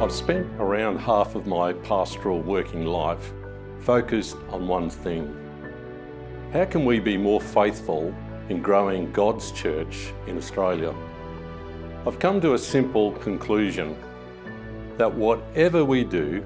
I've spent around half of my pastoral working life focused on one thing. How can we be more faithful in growing God's church in Australia? I've come to a simple conclusion that whatever we do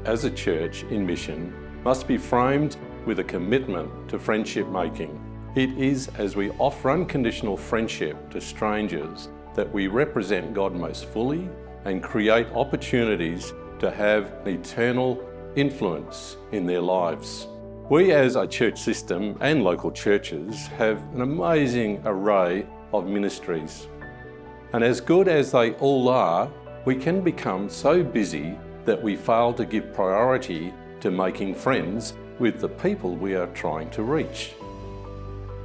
as a church in mission must be framed with a commitment to friendship making. It is as we offer unconditional friendship to strangers that we represent God most fully and create opportunities to have an eternal influence in their lives. We as a church system and local churches have an amazing array of ministries. And as good as they all are, we can become so busy that we fail to give priority to making friends with the people we are trying to reach.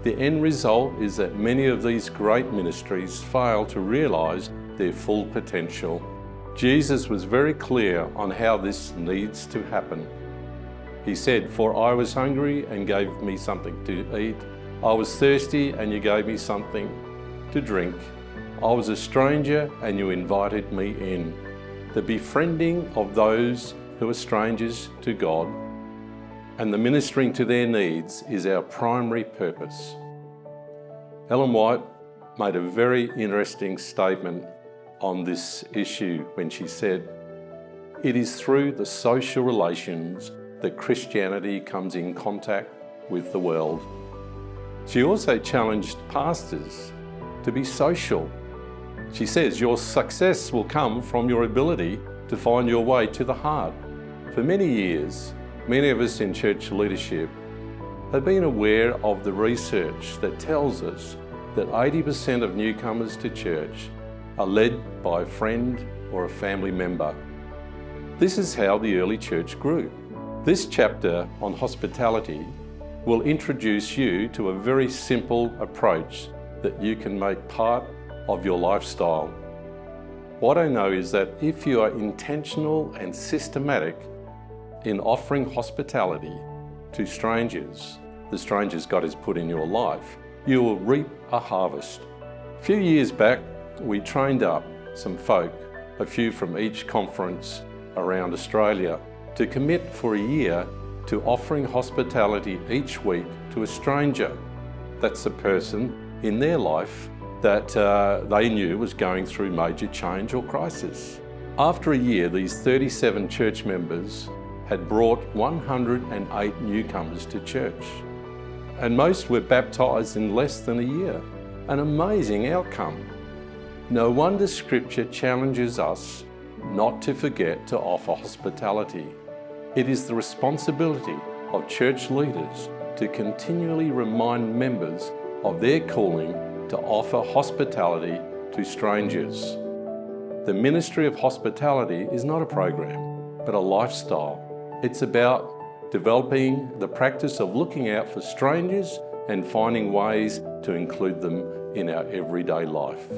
The end result is that many of these great ministries fail to realise their full potential. Jesus was very clear on how this needs to happen. He said, "For I was hungry and gave me something to eat. I was thirsty and you gave me something to drink. I was a stranger and you invited me in." The befriending of those who are strangers to God and the ministering to their needs is our primary purpose. Ellen White made a very interesting statement on this issue when she said, "It is through the social relations that Christianity comes in contact with the world." She also challenged pastors to be social. She says, "Your success will come from your ability to find your way to the heart." For many years, many of us in church leadership have been aware of the research that tells us that 80% of newcomers to church are led by a friend or a family member. This is how the early church grew. This chapter on hospitality will introduce you to a very simple approach that you can make part of your lifestyle. What I know is that if you are intentional and systematic in offering hospitality to strangers, the strangers God has put in your life, you will reap a harvest. A few years back, we trained up some folk, a few from each conference around Australia, to commit for a year to offering hospitality each week to a stranger. That's a person in their life that they knew was going through major change or crisis. After a year, these 37 church members had brought 108 newcomers to church, and most were baptised in less than a year. An amazing outcome. No wonder Scripture challenges us not to forget to offer hospitality. It is the responsibility of church leaders to continually remind members of their calling to offer hospitality to strangers. The ministry of hospitality is not a program, but a lifestyle. It's about developing the practice of looking out for strangers and finding ways to include them in our everyday life.